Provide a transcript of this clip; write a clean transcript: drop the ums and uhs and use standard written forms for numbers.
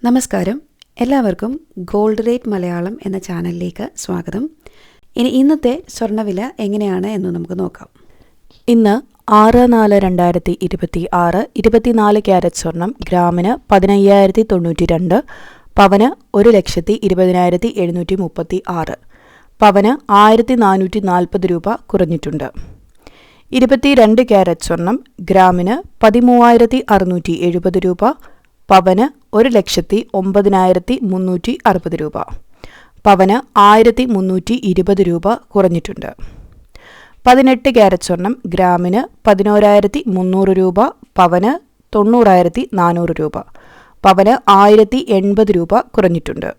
നമസ്കാരം, എല്ലാവർക്കും gold rate Malayalam എന്ന ചാനലിലേക്ക് സ്വാഗതം. ഇന്നത്തെ സ്വർണ്ണവില എങ്ങനെയാണ് എന്ന് നമുക്ക് നോക്കാം. ഇന്ന് 6/4/2026 24 ക്യാരറ്റ് സ്വർണം ഗ്രാമിന് 15,092, പവന് 1,20,736, പവന് 1,440 രൂപ കുറഞ്ഞിട്ടുണ്ട്. 22 ക്യാരറ്റ് സ്വർണം ഗ്രാമിന് 13,670 രൂപ, പവന് 1,09,360 രൂപ, പവന് 1,320 രൂപ കുറഞ്ഞിട്ടുണ്ട്. 18 ക്യാരറ്റ് സ്വർണം ഗ്രാമിന് 11,300 രൂപ, പവന് 90,400 രൂപ, പവന് 1,080 രൂപ കുറഞ്ഞിട്ടുണ്ട്.